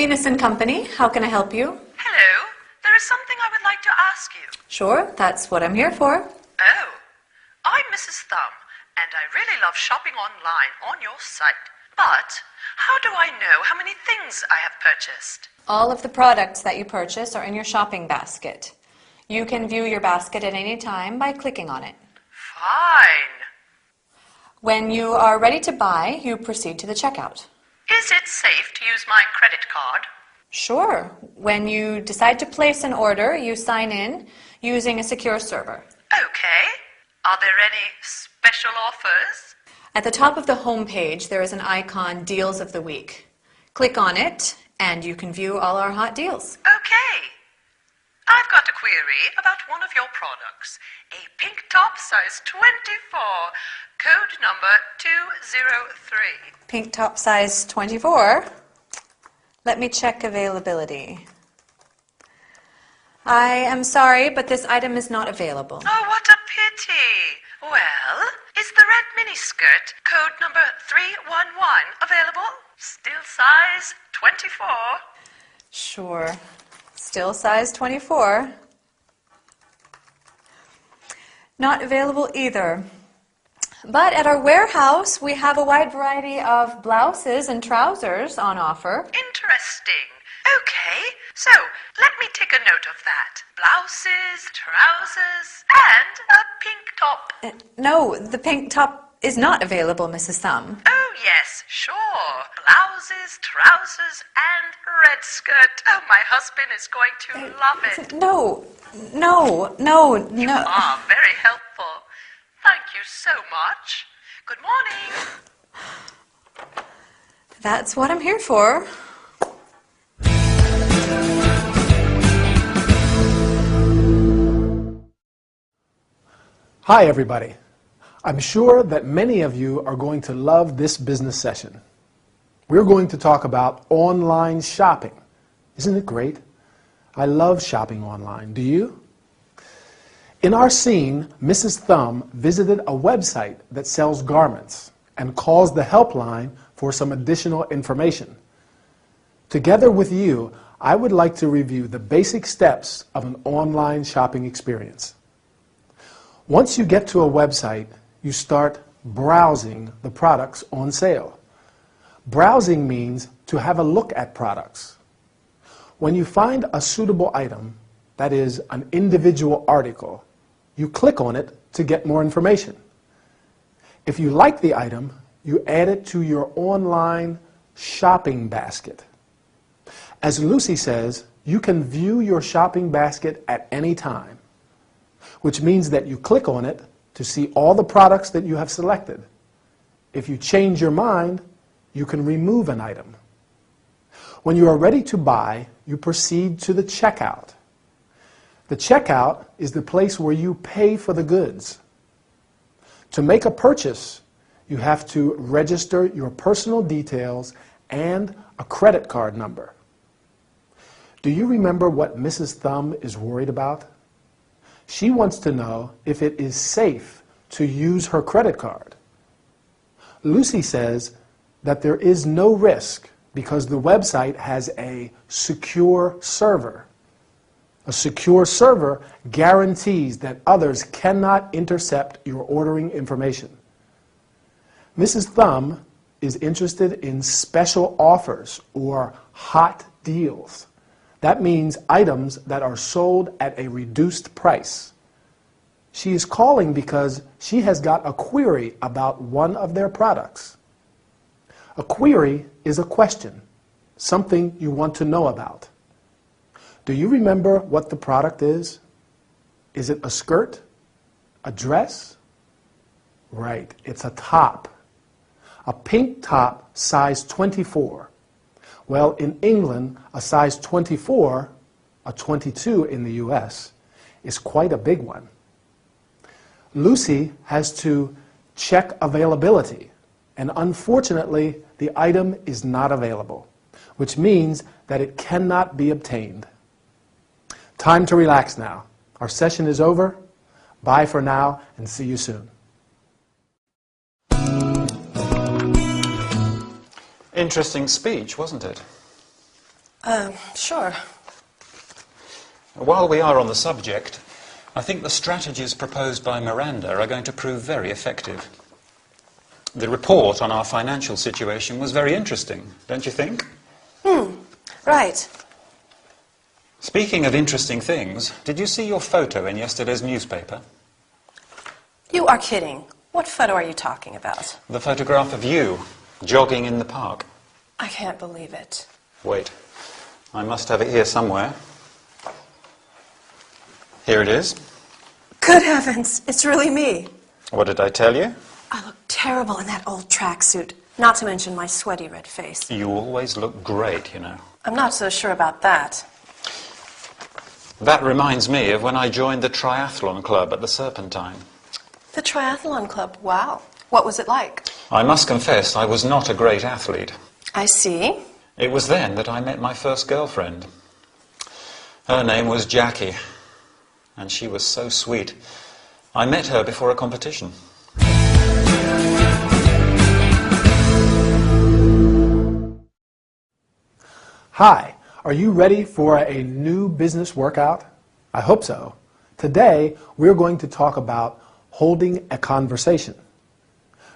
Venus and Company, how can I help you? Hello, there is something I would like to ask you. Sure, that's what I'm here for. Oh, I'm Mrs. Thumb, and I really love shopping online on your site. But how do I know how many things I have purchased? All of the products that you purchase are in your shopping basket. You can view your basket at any time by clicking on it. Fine. When you are ready to buy, you proceed to the checkout. Is it safe to use my credit card? Sure. When you decide to place an order, you sign in using a secure server. Okay. Are there any special offers? At the top of the home page, there is an icon, Deals of the Week. Click on it, and you can view all our hot deals. Okay. I've got a query about one of your products. A pink top, size 24, code number 203. Pink top size 24. Let me check availability. I am sorry, but this item is not available. Oh, what a pity. Well, is the red miniskirt, code number 311, available? Still size 24. Sure. Still size 24. Not available either. But at our warehouse, we have a wide variety of blouses and trousers on offer. Interesting. Okay, so let me take a note of that. Blouses, trousers, and a pink top. No, the pink top is not available, Mrs. Thumb. Oh, yes, sure. Blouses, trousers, and red skirt. Oh, my husband is going to love it. No. You are very helpful. Thank you so much. Good morning. That's what I'm here for. Hi, everybody. I'm sure that many of you are going to love this business session. We're going to talk about online shopping. Isn't it great? I love shopping online. Do you? In our scene, Mrs. Thumb visited a website that sells garments and calls the helpline for some additional information. Together with you, I would like to review the basic steps of an online shopping experience. Once you get to a website, you start browsing the products on sale. Browsing means to have a look at products. When you find a suitable item, that is, an individual article, you click on it to get more information. If you like the item, you add it to your online shopping basket. As Lucy says, you can view your shopping basket at any time, which means that you click on it to see all the products that you have selected. If you change your mind, you can remove an item. When you are ready to buy, you proceed to the checkout. The checkout is the place where you pay for the goods. To make a purchase, you have to register your personal details and a credit card number. Do you remember what Mrs. Thumb is worried about? She wants to know if it is safe to use her credit card. Lucy says that there is no risk because the website has a secure server. A secure server guarantees that others cannot intercept your ordering information. Mrs. Thumb is interested in special offers or hot deals. That means items that are sold at a reduced price. She is calling because she has got a query about one of their products. A query is a question, something you want to know about. Do you remember what the product is? Is it a skirt? A dress? Right, it's a top. A pink top, size 24. Well, in England, a size 24, a 22 in the US, is quite a big one. Lucy has to check availability, and unfortunately, the item is not available, which means that it cannot be obtained. Time to relax now. Our session is over. Bye for now, and see you soon. Interesting speech, wasn't it? Sure. While we are on the subject, I think the strategies proposed by Miranda are going to prove very effective. The report on our financial situation was very interesting, don't you think? Right. Speaking of interesting things, did you see your photo in yesterday's newspaper? You are kidding. What photo are you talking about? The photograph of you, jogging in the park. I can't believe it. Wait, I must have it here somewhere. Here it is. Good heavens, it's really me. What did I tell you? I look terrible in that old tracksuit, not to mention my sweaty red face. You always look great, you know. I'm not so sure about that. That reminds me of when I joined the triathlon club at the Serpentine. The triathlon club, wow. What was it like? I must confess I was not a great athlete. I see. It was then that I met my first girlfriend. Her name was Jackie, and she was so sweet. I met her before a competition. Hi, are you ready for a new business workout? I hope so. Today, we're going to talk about holding a conversation.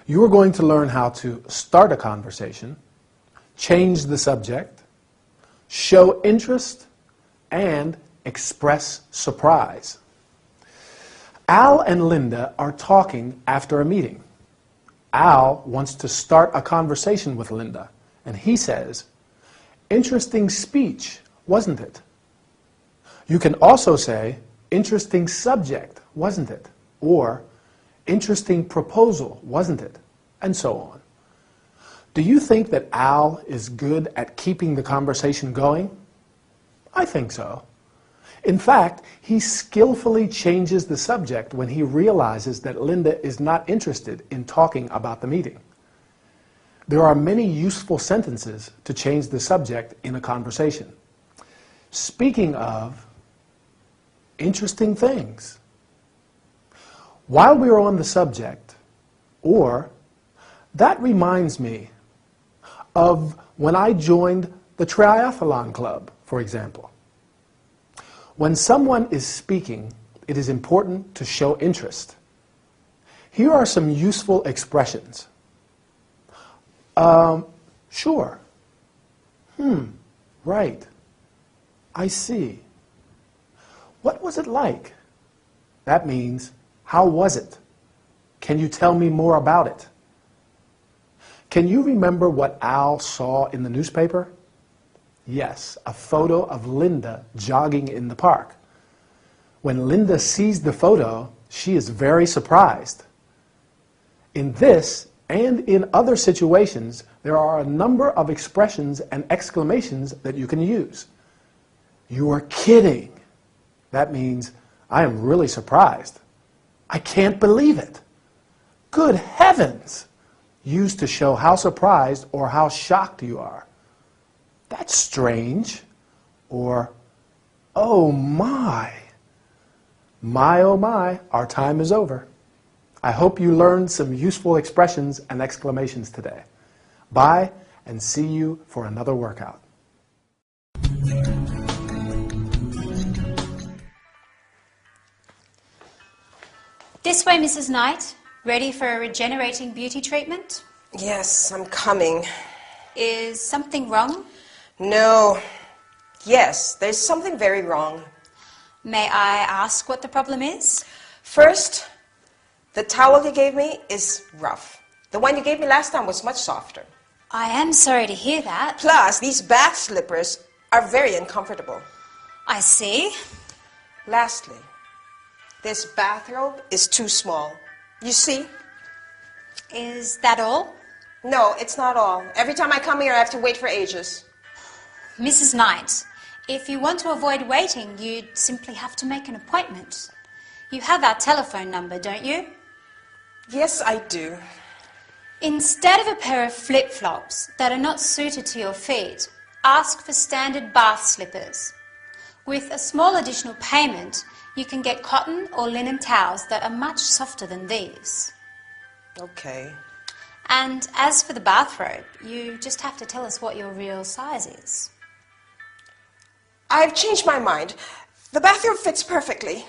You are going to learn how to start a conversation, change the subject, show interest, and express surprise. Al and Linda are talking after a meeting. Al wants to start a conversation with Linda, and he says, "Interesting speech, wasn't it?" You can also say, "Interesting subject, wasn't it?" Or, "Interesting proposal, wasn't it?" And so on. Do you think that Al is good at keeping the conversation going? I think so. In fact, he skillfully changes the subject when he realizes that Linda is not interested in talking about the meeting. There are many useful sentences to change the subject in a conversation. Speaking of interesting things, while we are on the subject, or that reminds me of when I joined the triathlon club, for example. When someone is speaking, it is important to show interest. Here are some useful expressions. Sure. Right. I see. What was it like? That means, how was it? Can you tell me more about it? Can you remember what Al saw in the newspaper? Yes, a photo of Linda jogging in the park. When Linda sees the photo, she is very surprised. In this and in other situations, there are a number of expressions and exclamations that you can use. You are kidding. That means, I am really surprised. I can't believe it. Good heavens! Used to show how surprised or how shocked you are. That's strange. Or, oh my. My, oh my, our time is over. I hope you learned some useful expressions and exclamations today. Bye, and see you for another workout. This way, Mrs. Knight. Ready for a regenerating beauty treatment? Yes, I'm coming. Is something wrong? No. Yes, there's something very wrong. May I ask what the problem is? First, the towel you gave me is rough. The one you gave me last time was much softer. I am sorry to hear that. Plus, these bath slippers are very uncomfortable. I see. Lastly, this bathrobe is too small. You see? Is that all? No, it's not all. Every time I come here, I have to wait for ages. Mrs. Knight, if you want to avoid waiting, you'd simply have to make an appointment. You have our telephone number, don't you? Yes, I do. Instead of a pair of flip-flops that are not suited to your feet, ask for standard bath slippers. With a small additional payment, you can get cotton or linen towels that are much softer than these. Okay. And as for the bathrobe, you just have to tell us what your real size is. I've changed my mind. The bathroom fits perfectly.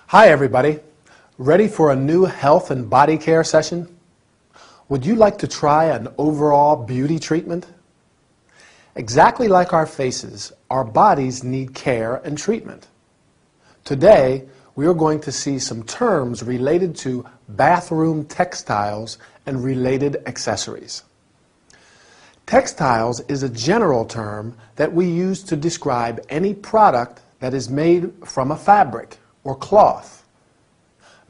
Hi everybody. Ready for a new health and body care session? Would you like to try an overall beauty treatment? Exactly like our faces, our bodies need care and treatment. Today, we are going to see some terms related to bathroom textiles and related accessories. Textiles is a general term that we use to describe any product that is made from a fabric or cloth.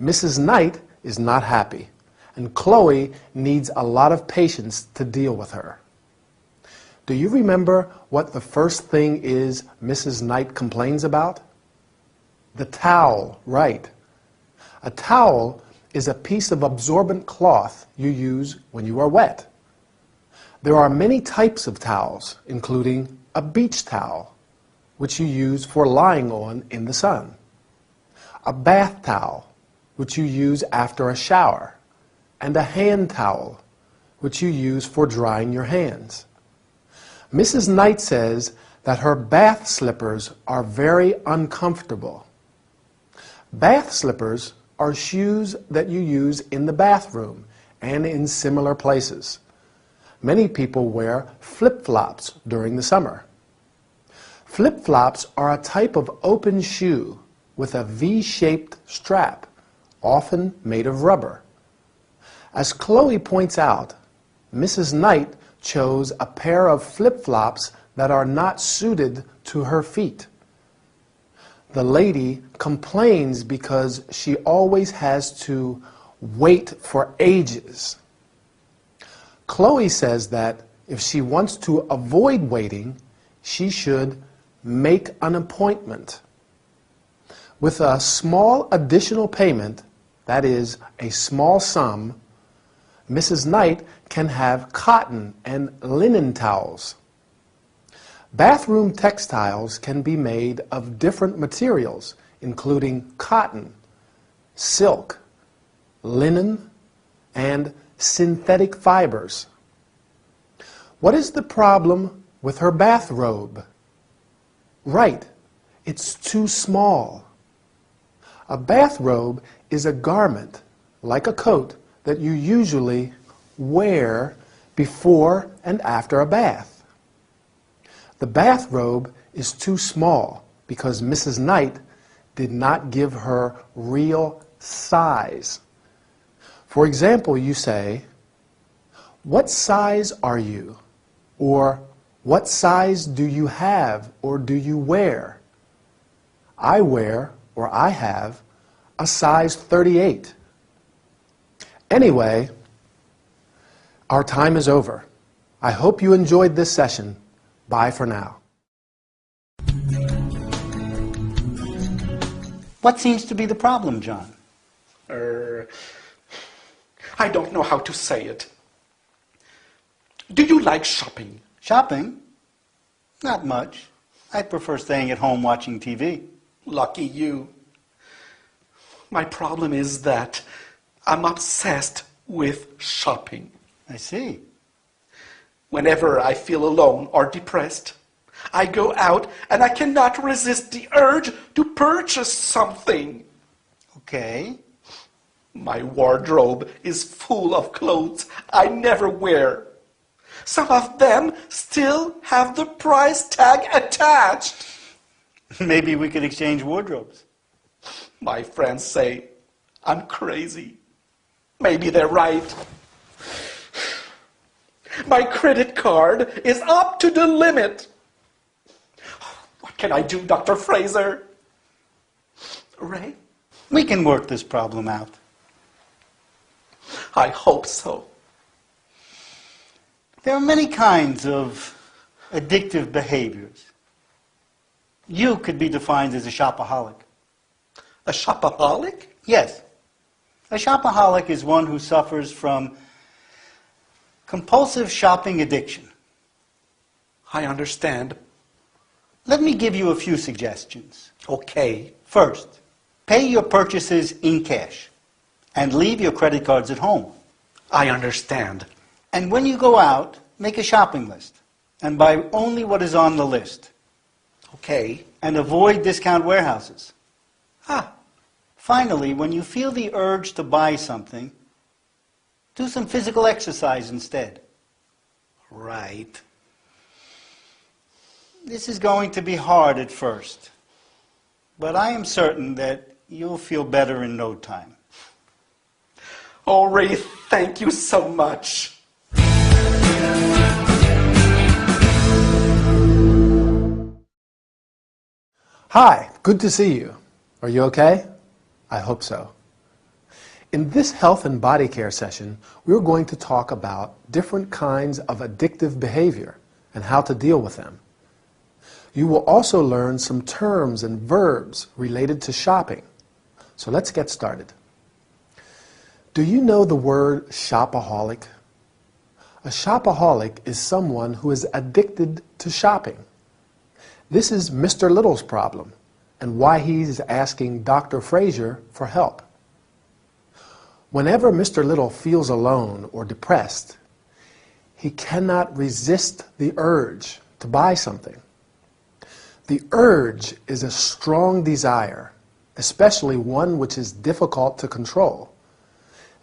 Mrs. Knight is not happy, and Chloe needs a lot of patience to deal with her. Do you remember what the first thing is Mrs. Knight complains about? The towel, right. A towel is a piece of absorbent cloth you use when you are wet. There are many types of towels, including a beach towel, which you use for lying on in the sun. A bath towel, which you use after a shower, and a hand towel, which you use for drying your hands. Mrs. Knight says that her bath slippers are very uncomfortable. Bath slippers are shoes that you use in the bathroom and in similar places. Many people wear flip-flops during the summer. Flip-flops are a type of open shoe with a V-shaped strap, often made of rubber. As Chloe points out, Mrs. Knight chose a pair of flip-flops that are not suited to her feet. The lady complains because she always has to wait for ages. Chloe says that if she wants to avoid waiting, she should make an appointment. With a small additional payment, that is, a small sum, Mrs. Knight can have cotton and linen towels. Bathroom textiles can be made of different materials, including cotton, silk, linen, and synthetic fibers. What is the problem with her bathrobe? Right, it's too small. A bathrobe is a garment, like a coat, that you usually wear before and after a bath. The bathrobe is too small because Mrs. Knight did not give her real size. For example, you say, "What size are you?" Or, "What size do you have or do you wear?" I wear, or I have, a size 38. Anyway, our time is over. I hope you enjoyed this session. Bye for now. What seems to be the problem, John? I don't know how to say it. Do you like shopping? Shopping? Not much. I prefer staying at home watching TV. Lucky you. My problem is that I'm obsessed with shopping. I see. Whenever I feel alone or depressed, I go out and I cannot resist the urge to purchase something. Okay. My wardrobe is full of clothes I never wear. Some of them still have the price tag attached. Maybe we could exchange wardrobes. My friends say I'm crazy. Maybe they're right. My credit card is up to the limit. What can I do, Dr. Fraser? Ray? We can work this problem out. I hope so. There are many kinds of addictive behaviors. You could be defined as a shopaholic. A shopaholic? Yes. A shopaholic is one who suffers from compulsive shopping addiction. I understand. Let me give you a few suggestions. Okay. First, pay your purchases in cash. and leave your credit cards at home. I understand. And when you go out, make a shopping list and buy only what is on the list. Okay. And avoid discount warehouses. Ah, Finally, when you feel the urge to buy something, do some physical exercise instead. right. This is going to be hard at first, but I am certain that you'll feel better in no time. Oh, Ray, thank you so much. Hi, good to see you. Are you okay? I hope so. In this health and body care session, we're going to talk about different kinds of addictive behavior and how to deal with them. You will also learn some terms and verbs related to shopping. So let's get started. Do you know the word shopaholic? A shopaholic is someone who is addicted to shopping. This is Mr. Little's problem and why he's asking Dr. Fraser for help. Whenever Mr. Little feels alone or depressed, he cannot resist the urge to buy something. The urge is a strong desire, especially one which is difficult to control.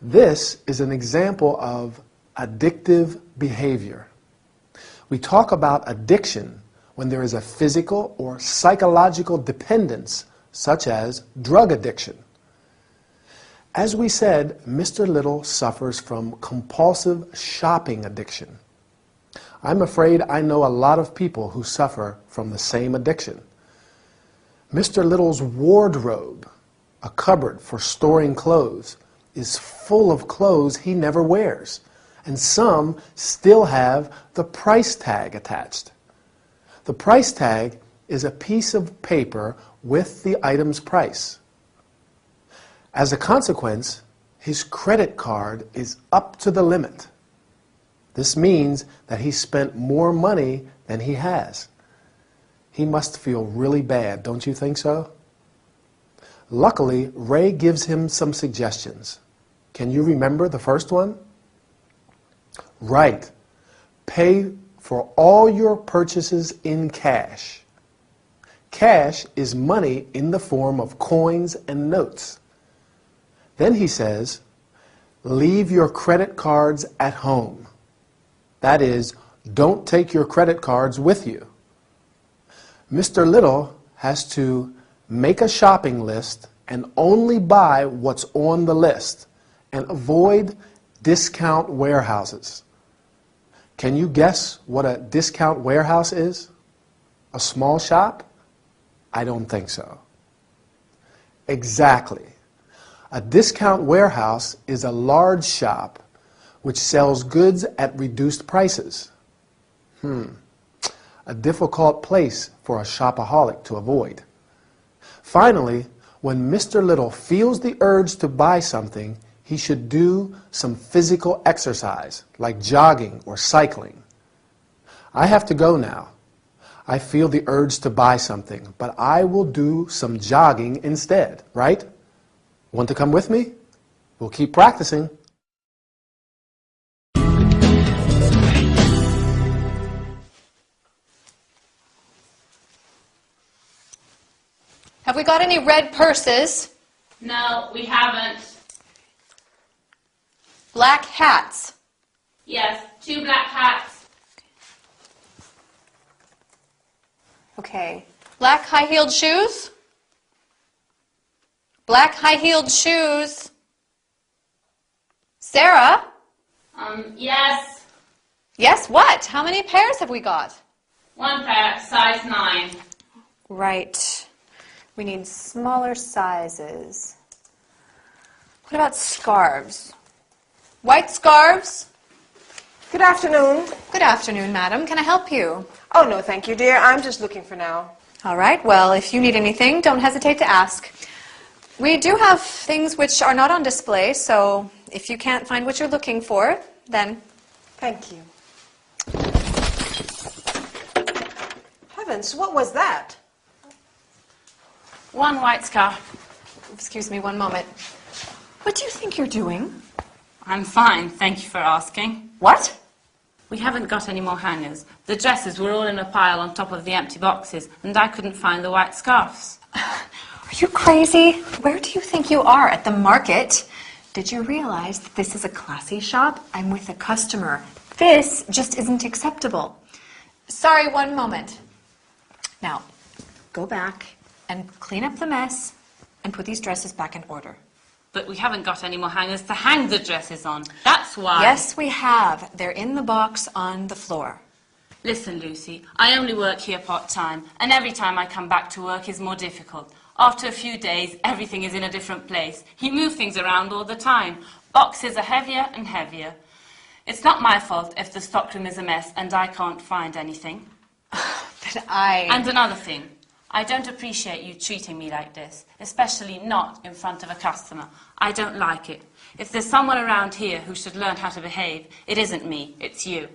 This is an example of addictive behavior. We talk about addiction when there is a physical or psychological dependence, such as drug addiction. As we said, Mr. Little suffers from compulsive shopping addiction. I'm afraid I know a lot of people who suffer from the same addiction. Mr. Little's wardrobe, a cupboard for storing clothes, is full of clothes he never wears, and some still have the price tag attached. The price tag is a piece of paper with the item's price. As a consequence, his credit card is up to the limit. This means that he spent more money than he has. He must feel really bad, don't you think so? Luckily, Ray gives him some suggestions. Can you remember the first one? Right. Pay for all your purchases in cash. Cash is money in the form of coins and notes. Then he says, leave your credit cards at home. That is, don't take your credit cards with you. Mr. Little has to make a shopping list and only buy what's on the list and avoid discount warehouses. Can you guess what a discount warehouse is? A small shop? I don't think so. Exactly. A discount warehouse is a large shop which sells goods at reduced prices. A difficult place for a shopaholic to avoid. Finally, when Mr. Little feels the urge to buy something, he should do some physical exercise, like jogging or cycling. I have to go now. I feel the urge to buy something, but I will do some jogging instead, right? Want to come with me? We'll keep practicing. Have we got any red purses? No, we haven't. Black hats? Yes, 2 black hats. Okay. Black high-heeled shoes? Black high-heeled shoes. Sarah? Yes. Yes, what? How many pairs have we got? 1 pair, size 9. Right. We need smaller sizes. What about scarves? White scarves? Good afternoon. Good afternoon, madam. Can I help you? Oh, no, thank you, dear. I'm just looking for now. All right. Well, if you need anything, don't hesitate to ask. We do have things which are not on display, so if you can't find what you're looking for, then... Thank you. Heavens, what was that? 1 white scarf. Excuse me one moment. What do you think you're doing? I'm fine, thank you for asking. What? We haven't got any more hangers. The dresses were all in a pile on top of the empty boxes, and I couldn't find the white scarves. Are you crazy? Where do you think you are? At the market? Did you realize that this is a classy shop? I'm with a customer. This just isn't acceptable. Sorry, one moment. Now, go back and clean up the mess and put these dresses back in order. But we haven't got any more hangers to hang the dresses on. That's why. Yes, we have. They're in the box on the floor. Listen, Lucy, I only work here part-time, and every time I come back to work is more difficult. After a few days, everything is in a different place. You move things around all the time. Boxes are heavier and heavier. It's not my fault if the stockroom is a mess and I can't find anything. And another thing, I don't appreciate you treating me like this, especially not in front of a customer. I don't like it. If there's someone around here who should learn how to behave, it isn't me, it's you.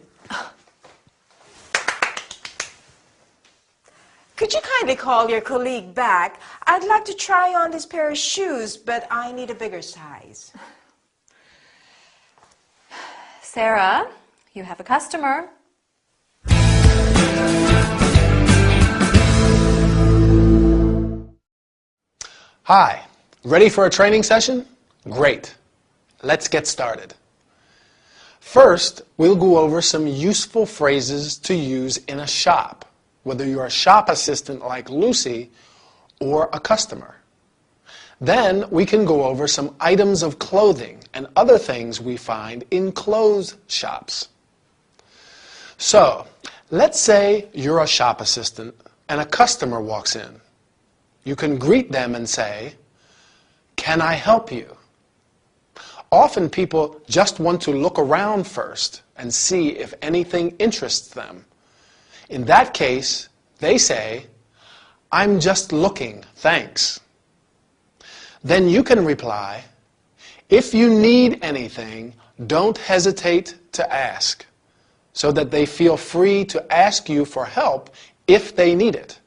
Could you kindly call your colleague back? I'd like to try on this pair of shoes, but I need a bigger size. Sarah, you have a customer. Hi, ready for a training session? Great. Let's get started. First, we'll go over some useful phrases to use in a shop, whether you're a shop assistant like Lucy or a customer. Then we can go over some items of clothing and other things we find in clothes shops. So, let's say you're a shop assistant and a customer walks in. You can greet them and say, "Can I help you?" Often people just want to look around first and see if anything interests them. In that case, they say, "I'm just looking, thanks." Then you can reply, "If you need anything, don't hesitate to ask," so that they feel free to ask you for help if they need it.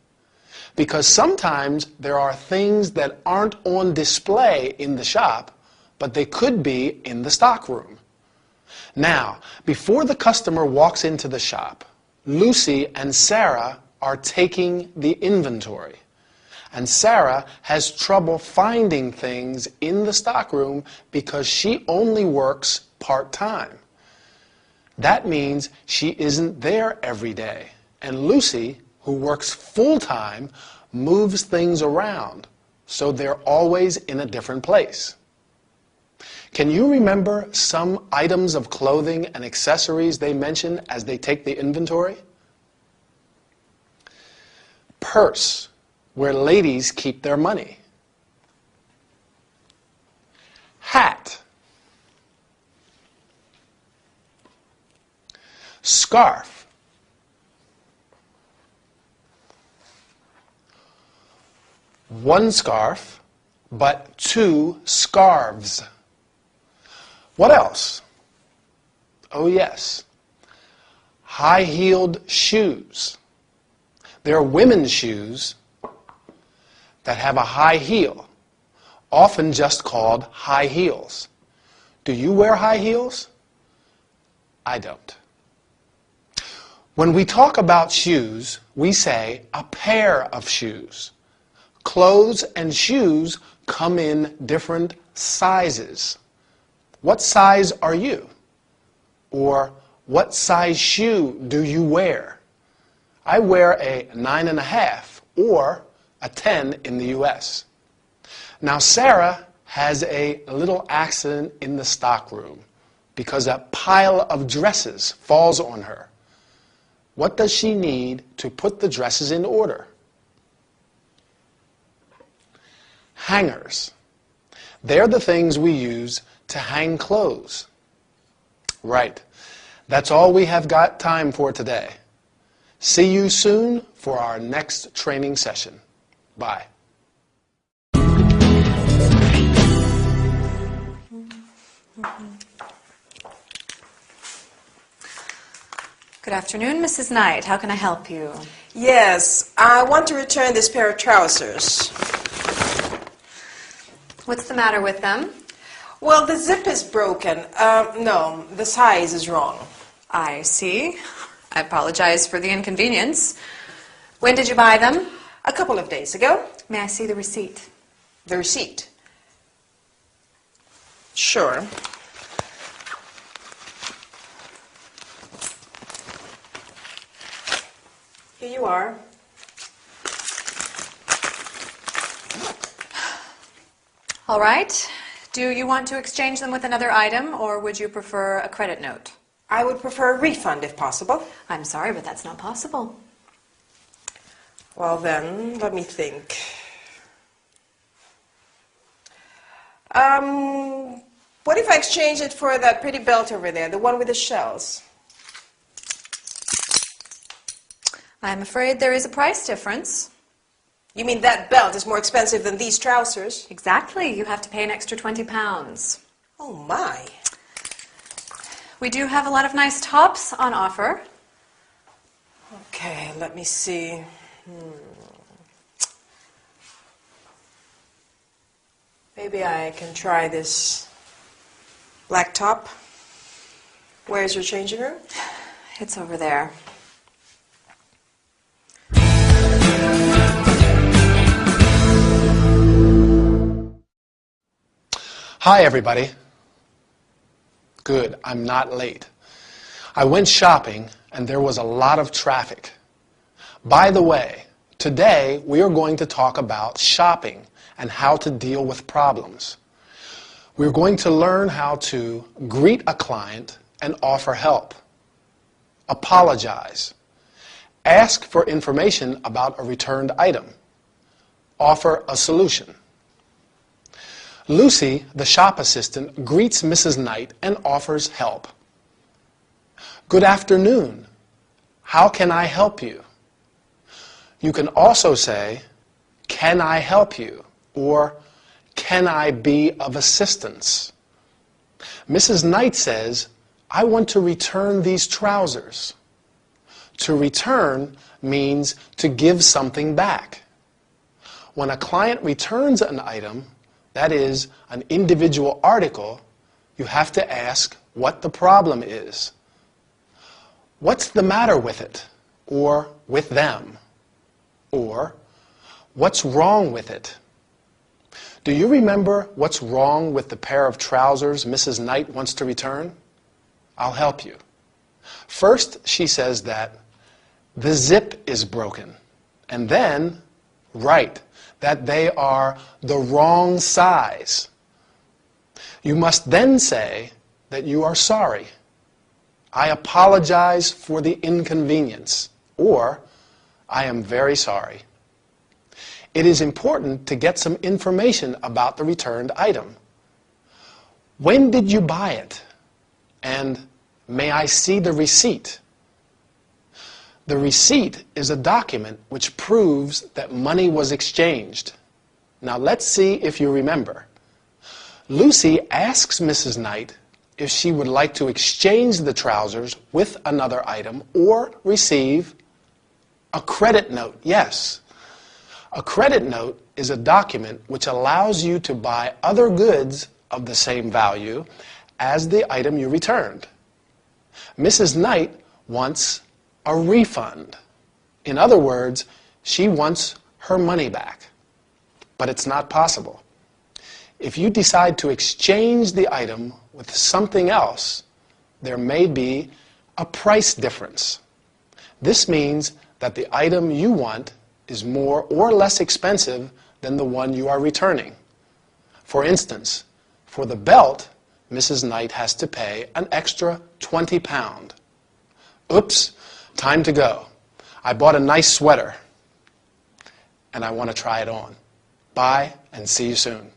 Because sometimes there are things that aren't on display in the shop, but they could be in the stockroom. Now, before the customer walks into the shop, Lucy and Sarah are taking the inventory. And Sarah has trouble finding things in the stockroom because she only works part-time. That means she isn't there every day. And Lucy, who works full-time, moves things around, so they're always in a different place. Can you remember some items of clothing and accessories they mention as they take the inventory? Purse, where ladies keep their money. Hat. Scarf. One scarf, but two scarves. What else? Oh yes, high-heeled shoes. There are women's shoes that have a high heel, often just called high heels. Do you wear high heels? I don't. When we talk about shoes, we say a pair of shoes. Clothes and shoes come in different sizes. What size are you? Or what size shoe do you wear? I wear a 9.5 or a 10 in the US. Now Sarah has a little accident in the stockroom because a pile of dresses falls on her. What does she need to put the dresses in order? Hangers. They're the things we use to hang clothes. Right. That's all we have got time for today. See you soon for our next training session. Bye. Good afternoon, Mrs. Knight. How can I help you? Yes, I want to return this pair of trousers. What's the matter with them? Well, the zip is broken. No, the size is wrong. I see. I apologize for the inconvenience. When did you buy them? A couple of days ago. May I see the receipt? The receipt? Sure. Here you are. All right. Do you want to exchange them with another item, or would you prefer a credit note? I would prefer a refund if possible. I'm sorry, but that's not possible. Well then, let me think. What if I exchange it for that pretty belt over there, the one with the shells? I'm afraid there is a price difference. You mean that belt is more expensive than these trousers? Exactly. You have to pay an extra 20 pounds. Oh my. We do have a lot of nice tops on offer. Okay, let me see. Maybe I can try this black top. Where's your changing room? It's over there. Hi, everybody. Good, I'm not late. I went shopping and there was a lot of traffic. By the way, today we are going to talk about shopping and how to deal with problems. We're going to learn how to greet a client and offer help, apologize, ask for information about a returned item, offer a solution. Lucy, the shop assistant, greets Mrs. Knight and offers help. Good afternoon. How can I help you? You can also say, can I help you? Or, can I be of assistance? Mrs. Knight says, I want to return these trousers. To return means to give something back. When a client returns an item, that is, an individual article, you have to ask what the problem is. What's the matter with it? Or with them? Or, what's wrong with it? Do you remember what's wrong with the pair of trousers Mrs. Knight wants to return? I'll help you. First, she says that the zip is broken. And then, right, that they are the wrong size. You must then say that you are sorry. I apologize for the inconvenience. Or, I am very sorry. It is important to get some information about the returned item. When did you buy it? And may I see the receipt? The receipt is a document which proves that money was exchanged. Now let's see if you remember. Lucy asks Mrs. Knight if she would like to exchange the trousers with another item or receive a credit note. Yes. A credit note is a document which allows you to buy other goods of the same value as the item you returned. Mrs. Knight wants a refund. In other words, she wants her money back. But it's not possible. If you decide to exchange the item with something else, there may be a price difference. This means that the item you want is more or less expensive than the one you are returning. For instance, for the belt, Mrs. Knight has to pay an extra 20 pounds. Oops, time to go. I bought a nice sweater and I want to try it on. Bye and see you soon.